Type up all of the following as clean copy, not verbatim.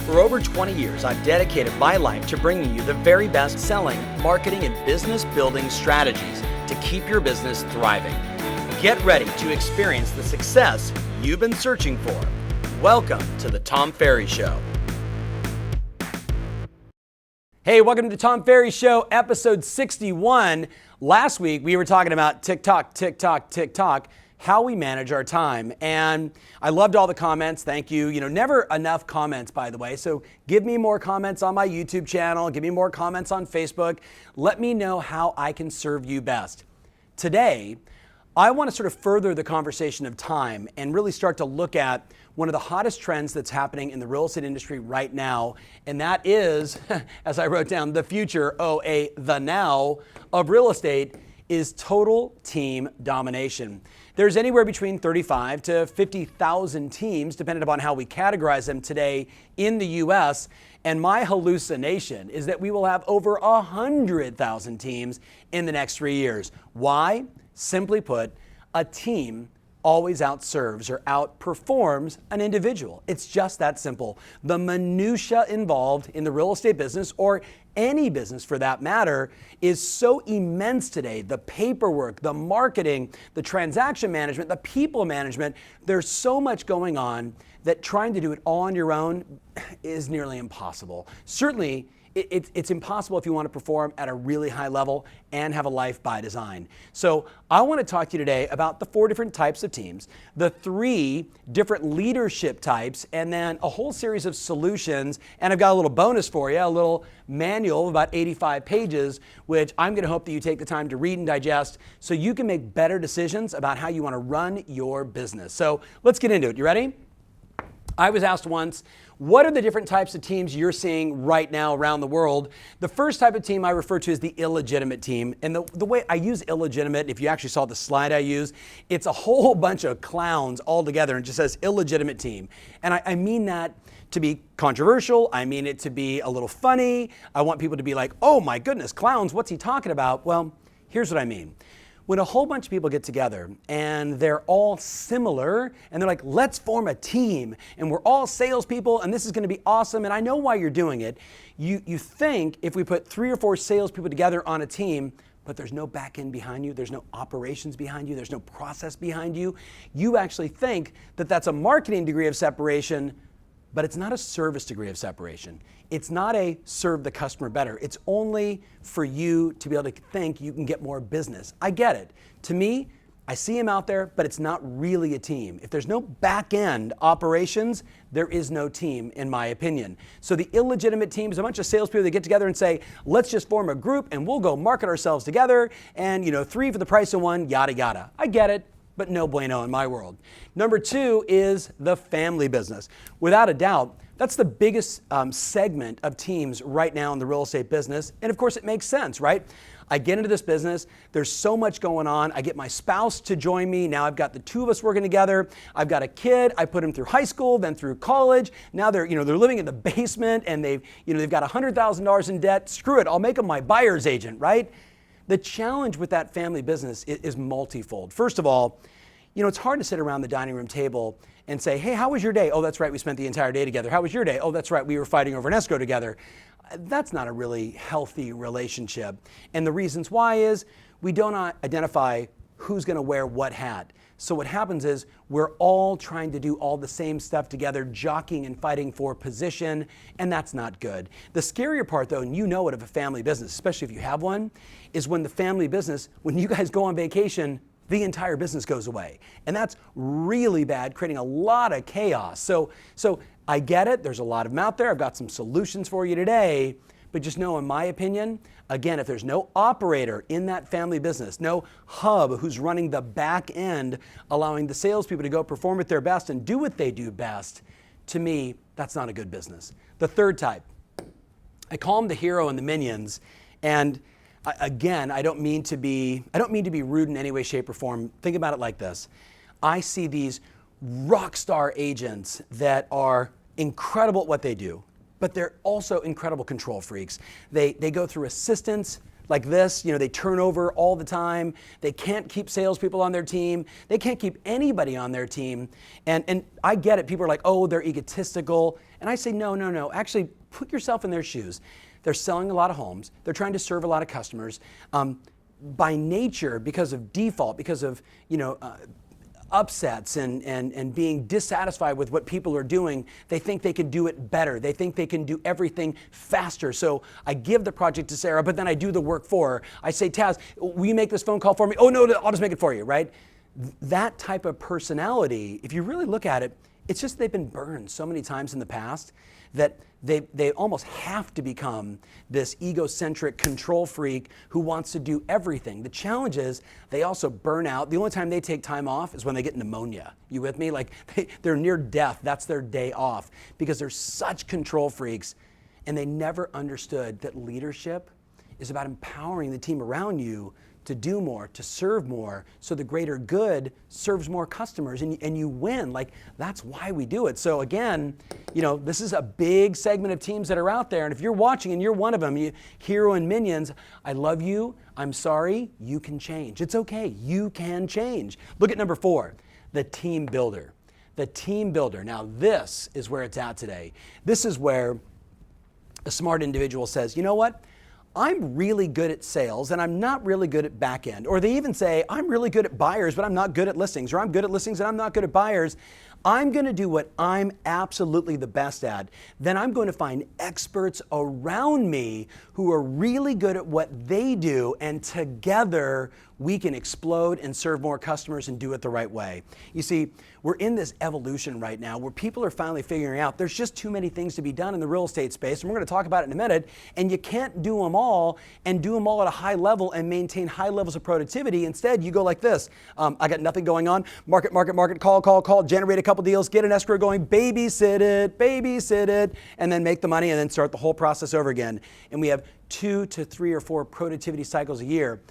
For over 20 years, I've dedicated my life to bringing you the very best selling, marketing, and business building strategies to keep your business thriving. Get ready to experience the success you've been searching for. Welcome to the Tom Ferry Show. Hey, welcome to the Tom Ferry Show, episode 61. Last week, we were talking about TikTok, how we manage our time. And I loved all the comments. Thank you. Never enough comments, by the way. So give me more comments on my YouTube channel. Give me more comments on Facebook. Let me know how I can serve you best. Today, I want to sort of further the conversation of time and really start to look at one of the hottest trends that's happening in the real estate industry right now. And that is, as I wrote down, the future, the now of real estate is total team domination. There's anywhere between 35 to 50,000 teams, depending upon how we categorize them today in the US. And my hallucination is that we will have over 100,000 teams in the next 3 years. Why? Simply put, a team always outserves or outperforms an individual. It's just that simple. The minutia involved in the real estate business, or any business for that matter, is so immense today. The paperwork, the marketing, the transaction management, the people management, there's so much going on that trying to do it all on your own is nearly impossible. Certainly, it's impossible if you want to perform at a really high level and have a life by design. So I want to talk to you today about the 4 different types of teams, the 3 different leadership types, and then a whole series of solutions. And I've got a little bonus for you, a little manual of about 85 pages, which I'm going to hope that you take the time to read and digest so you can make better decisions about how you want to run your business. So let's get into it. You ready? I was asked once, what are the different types of teams you're seeing right now around the world? The first type of team I refer to as the illegitimate team. And the way I use illegitimate, if you actually saw the slide I use, it's a whole bunch of clowns all together and just says illegitimate team. And I mean that to be controversial. I mean it to be a little funny. I want people to be like, oh my goodness, clowns, what's he talking about? Well, here's what I mean. When a whole bunch of people get together and they're all similar and they're like, let's form a team and we're all salespeople and this is going to be awesome and I know why you're doing it. You think if we put 3 or 4 salespeople together on a team, but there's no back end behind you, there's no operations behind you, there's no process behind you, you actually think that that's a marketing degree of separation, but it's not a service degree of separation. It's not a serve the customer better. It's only for you to be able to think you can get more business. I get it. To me, I see him out there, but it's not really a team. If there's no back end operations, there is no team, in my opinion. So the illegitimate team is a bunch of salespeople that get together and say, let's just form a group and we'll go market ourselves together and 3 for the price of 1, yada, yada. I get it, but no bueno in my world. Number 2 is the family business. Without a doubt, that's the biggest segment of teams right now in the real estate business. And of course, it makes sense, right? I get into this business. There's so much going on. I get my spouse to join me. Now I've got the 2 of us working together. I've got a kid. I put him through high school, then through college. Now they're living in the basement and they've got $100,000 in debt. Screw it. I'll make them my buyer's agent, right? The challenge with that family business is multifold. First of all, it's hard to sit around the dining room table and say, hey, how was your day? Oh, that's right, we spent the entire day together. How was your day? Oh, that's right, we were fighting over an escrow together. That's not a really healthy relationship. And the reasons why is we don't identify who's gonna wear what hat. So what happens is we're all trying to do all the same stuff together, jockeying and fighting for position, and that's not good. The scarier part though, and you know it of a family business, especially if you have one, is when the family business, when you guys go on vacation, the entire business goes away. And that's really bad, creating a lot of chaos. So I get it, there's a lot of them out there. I've got some solutions for you today, but just know in my opinion, again, if there's no operator in that family business, no hub who's running the back end, allowing the salespeople to go perform at their best and do what they do best, to me, that's not a good business. The third type, I call them the hero and the minions. And again, I don't mean to be rude in any way, shape, or form. Think about it like this. I see these rock star agents that are incredible at what they do, but they're also incredible control freaks. They go through assistants like this, they turn over all the time. They can't keep salespeople on their team. They can't keep anybody on their team. And I get it. People are like, oh, they're egotistical. And I say, no, no, no. Actually, put yourself in their shoes. They're selling a lot of homes. They're trying to serve a lot of customers. By nature, because of default, because of upsets and being dissatisfied with what people are doing, they think they can do it better. They think they can do everything faster. So I give the project to Sarah, but then I do the work for her. I say, Taz, will you make this phone call for me? Oh, no, I'll just make it for you, right? That type of personality, if you really look at it, it's just they've been burned so many times in the past that they almost have to become this egocentric control freak who wants to do everything. The challenge is they also burn out. The only time they take time off is when they get pneumonia. You with me? Like they're near death. That's their day off because they're such control freaks, and they never understood that leadership is about empowering the team around you to do more, to serve more, so the greater good serves more customers and you win. Like, that's why we do it. So again, this is a big segment of teams that are out there, and if you're watching and you're one of them, Hero and Minions, I love you, I'm sorry, you can change. It's okay, you can change. Look at number 4, the team builder. The team builder. Now this is where it's at today. This is where a smart individual says, you know what? I'm really good at sales and I'm not really good at back end. Or they even say, I'm really good at buyers, but I'm not good at listings. Or I'm good at listings and I'm not good at buyers. I'm going to do what I'm absolutely the best at. Then I'm going to find experts around me who are really good at what they do, and together we can explode and serve more customers and do it the right way. You see, we're in this evolution right now where people are finally figuring out there's just too many things to be done in the real estate space, and we're going to talk about it in a minute, and you can't do them all and do them all at a high level and maintain high levels of productivity. Instead, you go like this. I got nothing going on. Market, call, generate a couple deals, get an escrow going, babysit it, and then make the money and then start the whole process over again. And we have 2 to 3 or 4 productivity cycles a year.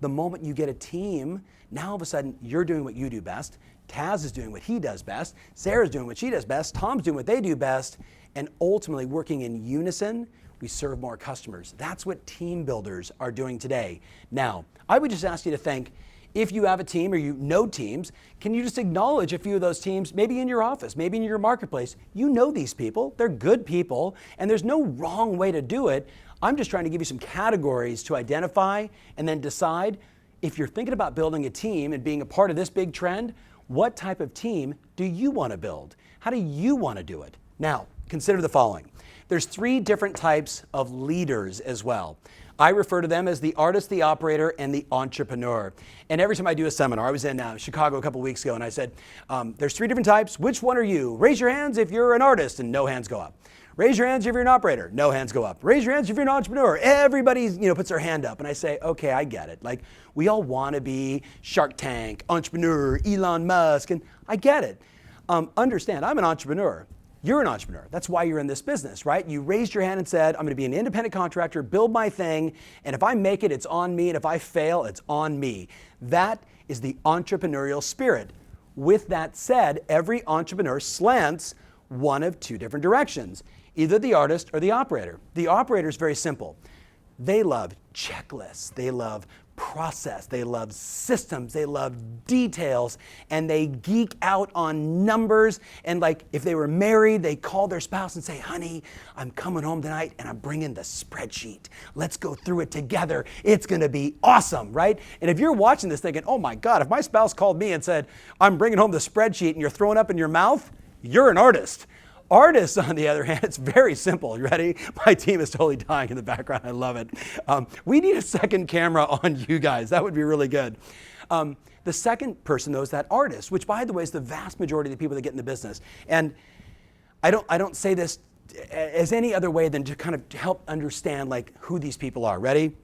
The moment you get a team, now all of a sudden you're doing what you do best. Taz is doing what he does best. Sarah's doing what she does best. Tom's doing what they do best. And ultimately, working in unison, we serve more customers. That's what team builders are doing today. Now, I would just ask you to think, if you have a team or you know teams, can you just acknowledge a few of those teams, maybe in your office, maybe in your marketplace? You know these people, they're good people, and there's no wrong way to do it. I'm just trying to give you some categories to identify and then decide if you're thinking about building a team and being a part of this big trend, what type of team do you want to build? How do you want to do it? Now, consider the following. There's 3 different types of leaders as well. I refer to them as the artist, the operator, and the entrepreneur. And every time I do a seminar, I was in Chicago a couple weeks ago, and I said, there's 3 different types. Which one are you? Raise your hands if you're an artist, and no hands go up. Raise your hands if you're an operator. No hands go up. Raise your hands if you're an entrepreneur. Everybody, puts their hand up. And I say, okay, I get it. Like, we all want to be Shark Tank, entrepreneur, Elon Musk, and I get it. Understand, I'm an entrepreneur. You're an entrepreneur. That's why you're in this business, right? You raised your hand and said, I'm going to be an independent contractor, build my thing, and if I make it, it's on me, and if I fail, it's on me. That is the entrepreneurial spirit. With that said, every entrepreneur slants one of 2 different directions, either the artist or the operator. The operator is very simple. They love checklists, they love process, they love systems, they love details, and they geek out on numbers. And like, if they were married, they call their spouse and say, honey, I'm coming home tonight and I'm bringing the spreadsheet. Let's go through it together. It's gonna be awesome, right? And if you're watching this thinking, oh my God, if my spouse called me and said, I'm bringing home the spreadsheet, and you're throwing up in your mouth, you're an artist. Artists, on the other hand, it's very simple. You ready? My team is totally dying in the background. I love it. We need a second camera on you guys. That would be really good. The second person, though, is that artist, which, by the way, is the vast majority of the people that get in the business. And I don't say this as any other way than to kind of help understand like who these people are. Ready?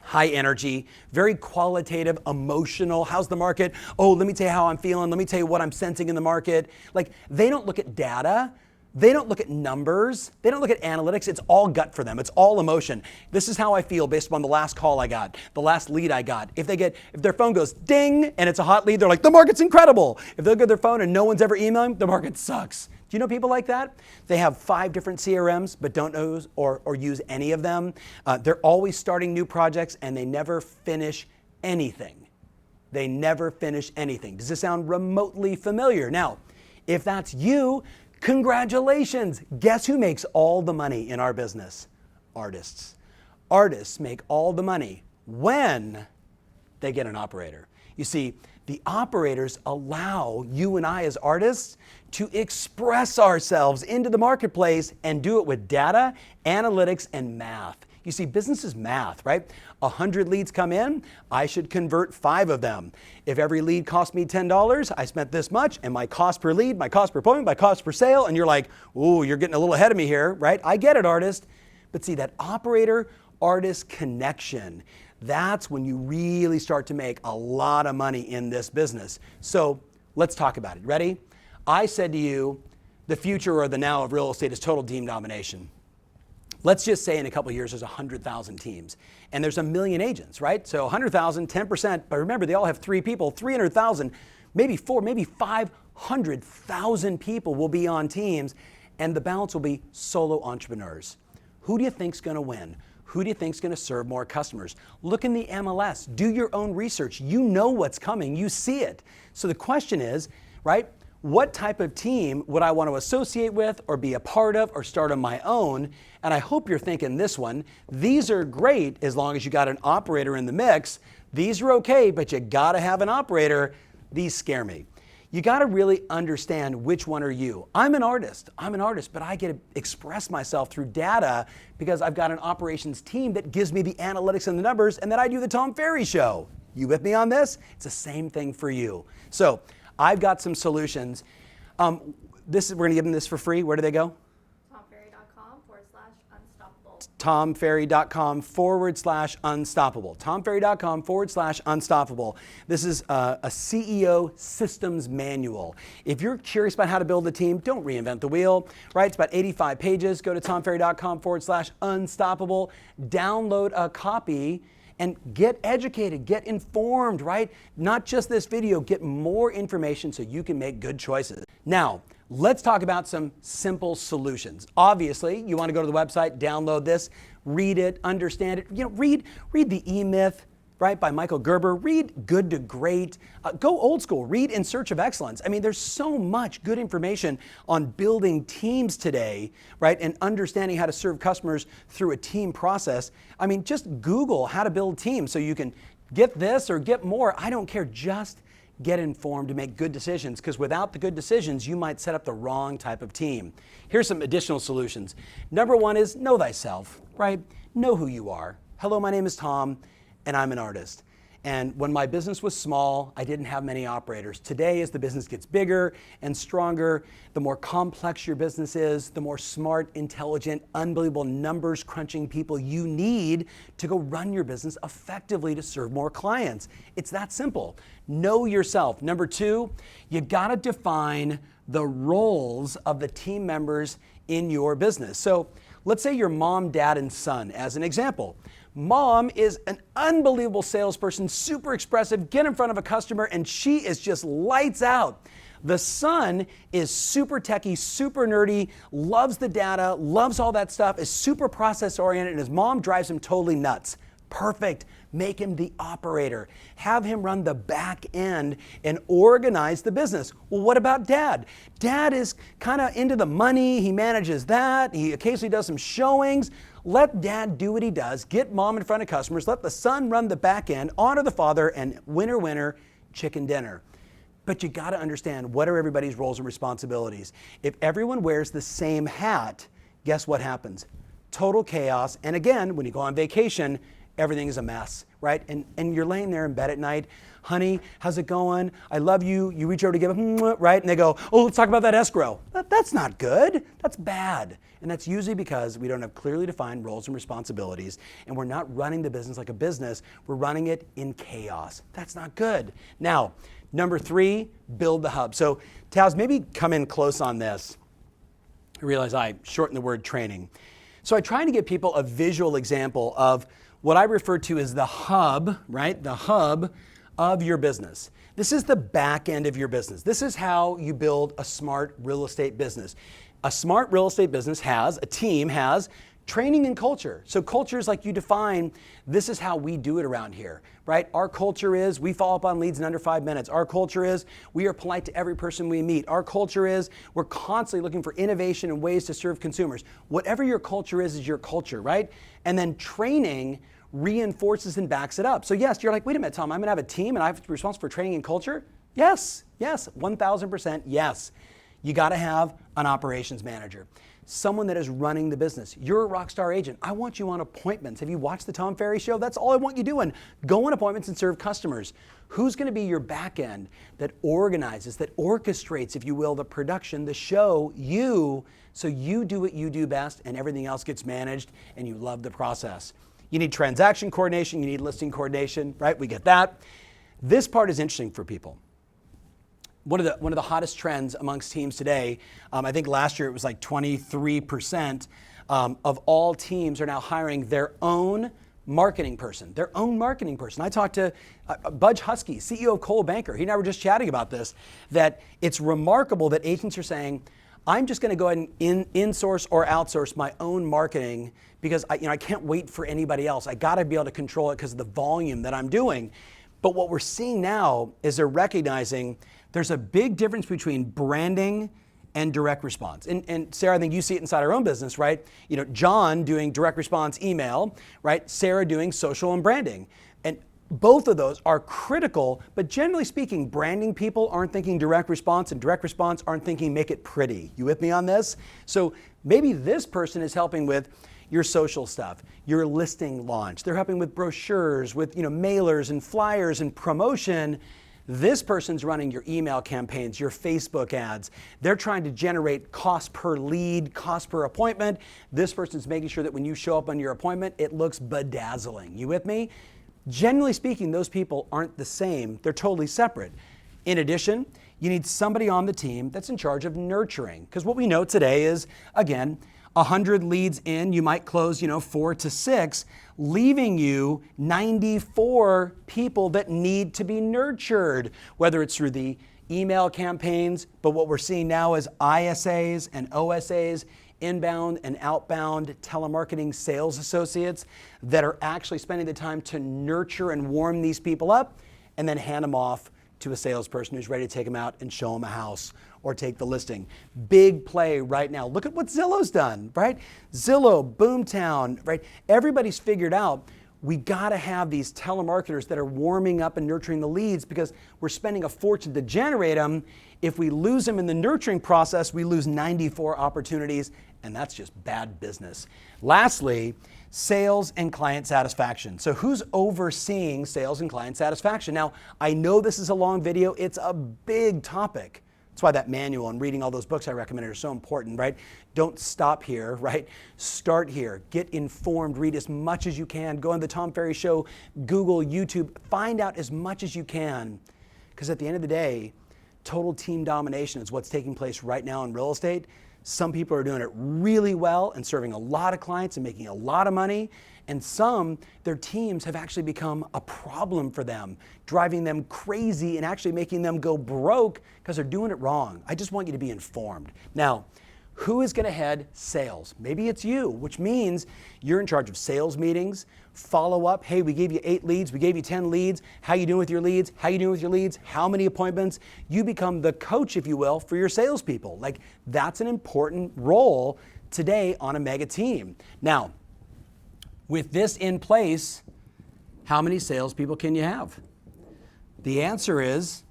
High energy, very qualitative, emotional. How's the market? Oh, let me tell you how I'm feeling. Let me tell you what I'm sensing in the market. Like, they don't look at data. They don't look at numbers. They don't look at analytics. It's all gut for them. It's all emotion. This is how I feel based upon the last call I got, the last lead I got. If their phone goes ding and it's a hot lead, they're like, the market's incredible. If they look at their phone and no one's ever emailing, the market sucks. Do you know people like that? They have 5 different CRMs, but don't know or use any of them. They're always starting new projects, and they never finish anything. They never finish anything. Does this sound remotely familiar? Now, if that's you, Congratulations. Guess who makes all the money in our business? Artists. Artists make all the money when they get an operator. You see, the operators allow you and I as artists to express ourselves into the marketplace and do it with data, analytics, and math. You see, business is math, right? 100 leads come in, I should convert 5 of them. If every lead cost me $10, I spent this much, and my cost per lead, my cost per appointment, my cost per sale, and you're like, ooh, you're getting a little ahead of me here, right? I get it, artist. But see, that operator-artist connection, that's when you really start to make a lot of money in this business. So let's talk about it. Ready? I said to you, the future or the now of real estate is total team domination. Let's just say in a couple of years there's 100,000 teams and there's 1 million agents, right? So 100,000, 10%, but remember they all have 3 people, 300,000, maybe 4, maybe 500,000 people will be on teams and the balance will be solo entrepreneurs. Who do you think's gonna win? Who do you think's gonna serve more customers? Look in the MLS, do your own research. You know what's coming, you see it. So the question is, right? What type of team would I want to associate with or be a part of or start on my own? And I hope you're thinking this one. These are great as long as you got an operator in the mix. These are okay, but you got to have an operator. These scare me. You got to really understand which one are you. I'm an artist, but I get to express myself through data because I've got an operations team that gives me the analytics and the numbers, and then I do the Tom Ferry Show. You with me on this? It's the same thing for you. So I've got some solutions. We're going to give them this for free. Where do they go? TomFerry.com/unstoppable. TomFerry.com/unstoppable. TomFerry.com/unstoppable. This is a CEO systems manual. If you're curious about how to build a team, don't reinvent the wheel, right? It's about 85 pages. Go to TomFerry.com/unstoppable. Download a copy and get educated, get informed, right? Not just this video, get more information so you can make good choices. Now, let's talk about some simple solutions. Obviously, you want to go to the website, download this, read it, understand it. Read the E-Myth, right, by Michael Gerber. Read Good to Great. Go old school. Read In Search of Excellence. I mean, there's so much good information on building teams today, right, and understanding how to serve customers through a team process. I mean, just Google how to build teams so you can get this or get more. I don't care. Just get informed to make good decisions, because without the good decisions, you might set up the wrong type of team. Here's some additional solutions. Number 1 is know thyself, right? Know who you are. Hello, my name is Tom, and I'm an artist. And when my business was small, I didn't have many operators. Today, as the business gets bigger and stronger, the more complex your business is, the more smart, intelligent, unbelievable numbers crunching people you need to go run your business effectively to serve more clients. It's that simple. Know yourself. Number 2, you gotta define the roles of the team members in your business. So let's say you're mom, dad, and son as an example. Mom is an unbelievable salesperson, super expressive, get in front of a customer, and she is just lights out. The son is super techie, super nerdy, loves the data, loves all that stuff, is super process oriented, and his mom drives him totally nuts. Perfect. Make him the operator. Have him run the back end and organize the business. Well, what about dad? Dad is kind of into the money. He manages that. He occasionally does some showings. Let dad do what he does. Get mom in front of customers. Let the son run the back end. Honor the father, and winner, winner, chicken dinner. But you got to understand, what are everybody's roles and responsibilities? If everyone wears the same hat, guess what happens? Total chaos. And again, when you go on vacation, everything is a mess, right? And you're laying there in bed at night, honey, how's it going? I love you. You reach over to give them, right? And they go, oh, let's talk about that escrow. That's not good. That's bad. And that's usually because we don't have clearly defined roles and responsibilities, and we're not running the business like a business. We're running it in chaos. That's not good. Now, number 3, build the hub. So Taz, maybe come in close on this. I realize I shortened the word training. So I try to give people a visual example of what I refer to as the hub, right? The hub of your business. This is the back end of your business. This is how you build a smart real estate business. A smart real estate business a team has Training and culture. So culture is like you define, this is how we do it around here, right? Our culture is we follow up on leads in under 5 minutes. Our culture is we are polite to every person we meet. Our culture is we're constantly looking for innovation and ways to serve consumers. Whatever your culture is your culture, right? And then training reinforces and backs it up. So yes, you're like, wait a minute, Tom, I'm gonna have a team and I have to be responsible for training and culture? Yes, 1000% yes. You gotta have an operations manager. Someone that is running the business. You're a rock star agent. I want you on appointments. Have you watched the Tom Ferry Show? That's all I want you doing. Go on appointments and serve customers. Who's going to be your back end that organizes, that orchestrates, if you will, the production, the show, so you do what you do best and everything else gets managed and you love the process. You need transaction coordination, you need listing coordination, right? We get that. This part is interesting for people. One of the hottest trends amongst teams today, I think last year it was like 23% of all teams are now hiring their own marketing person. I talked to Budge Husky, CEO of Cole Banker. He and I were just chatting about this, that it's remarkable that agents are saying, I'm just going to go ahead and insource or outsource my own marketing because I can't wait for anybody else. I got to be able to control it because of the volume that I'm doing. But what we're seeing now is they're recognizing there's a big difference between branding and direct response. And Sarah, I think you see it inside our own business, right? John doing direct response email, right? Sarah doing social and branding. And both of those are critical, but generally speaking, branding people aren't thinking direct response and direct response aren't thinking make it pretty. You with me on this? So maybe this person is helping with your social stuff, your listing launch. They're helping with brochures, with mailers and flyers and promotion. This person's running your email campaigns, your Facebook ads. They're trying to generate cost per lead, cost per appointment. This person's making sure that when you show up on your appointment, it looks bedazzling. You with me? Generally speaking, those people aren't the same. They're totally separate. In addition, you need somebody on the team that's in charge of nurturing. Because what we know today is, again, 100 leads in, you might close, 4 to 6, leaving you 94 people that need to be nurtured, whether it's through the email campaigns, but what we're seeing now is ISAs and OSAs, inbound and outbound telemarketing sales associates that are actually spending the time to nurture and warm these people up and then hand them off to a salesperson who's ready to take them out and show them a house or take the listing. Big play right now. Look at what Zillow's done, right? Zillow, Boomtown, right? Everybody's figured out we gotta have these telemarketers that are warming up and nurturing the leads because we're spending a fortune to generate them. If we lose them in the nurturing process, we lose 94 opportunities, and that's just bad business. Lastly, sales and client satisfaction. So who's overseeing sales and client satisfaction? Now, I know this is a long video. It's a big topic. That's why that manual and reading all those books I recommended are so important, right? Don't stop here, right? Start here. Get informed. Read as much as you can. Go on the Tom Ferry Show, Google, YouTube. Find out as much as you can. Because at the end of the day, total team domination is what's taking place right now in real estate. Some people are doing it really well and serving a lot of clients and making a lot of money. And some, their teams have actually become a problem for them, driving them crazy and actually making them go broke because they're doing it wrong. I just want you to be informed. Now, who is going to head sales? Maybe it's you, which means you're in charge of sales meetings, follow up. Hey, we gave you 8 leads. We gave you 10 leads. How you doing with your leads? How you doing with your leads? How many appointments? You become the coach, if you will, for your salespeople. Like, that's an important role today on a mega team. Now, with this in place, how many salespeople can you have? The answer is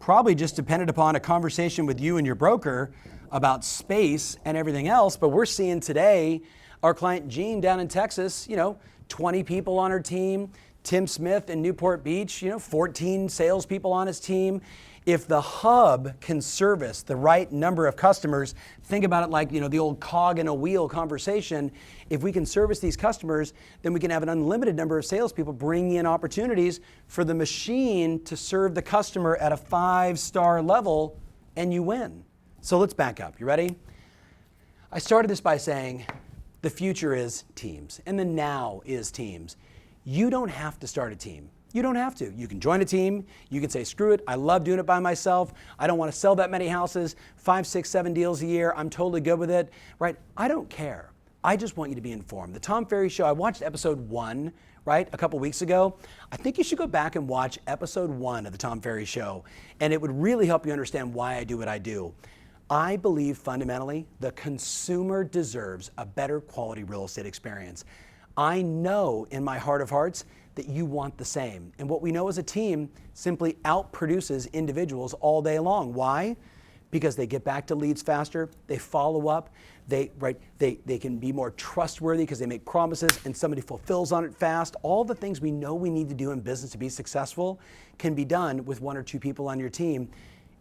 probably just dependent upon a conversation with you and your broker about space and everything else. But we're seeing today, our client Jean down in Texas, 20 people on her team. Tim Smith in Newport Beach, 14 salespeople on his team. If the hub can service the right number of customers, think about it like, the old cog in a wheel conversation. If we can service these customers, then we can have an unlimited number of salespeople bringing in opportunities for the machine to serve the customer at a 5-star level, and you win. So let's back up. You ready? I started this by saying the future is teams, and the now is teams. You don't have to start a team. You don't have to. You can join a team. You can say, screw it. I love doing it by myself. I don't want to sell that many houses, 5, 6, 7 deals a year. I'm totally good with it, right? I don't care. I just want you to be informed. The Tom Ferry Show, I watched episode 1, right, a couple weeks ago. I think you should go back and watch episode 1 of the Tom Ferry Show, and it would really help you understand why I do what I do. I believe fundamentally the consumer deserves a better quality real estate experience. I know in my heart of hearts that you want the same. And what we know as a team simply outproduces individuals all day long. Why? Because they get back to leads faster, they follow up, they can be more trustworthy because they make promises and somebody fulfills on it fast. All the things we know we need to do in business to be successful can be done with 1 or 2 people on your team.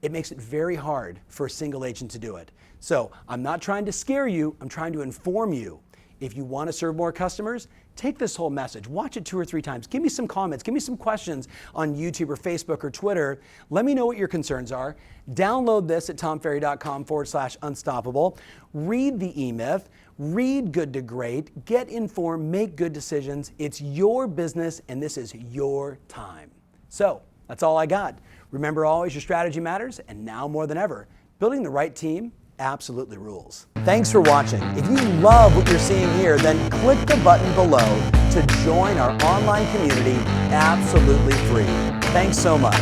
It makes it very hard for a single agent to do it. So I'm not trying to scare you, I'm trying to inform you. If you want to serve more customers, take this whole message, watch it 2 or 3 times. Give me some comments, give me some questions on YouTube or Facebook or Twitter. Let me know what your concerns are. Download this at tomferry.com/unstoppable. Read the E-Myth, read Good to Great, get informed, make good decisions. It's your business and this is your time. So that's all I got. Remember always your strategy matters, and now more than ever, building the right team absolutely rules. Thanks for watching. If you love what you're seeing here, then click the button below to join our online community absolutely free. Thanks so much.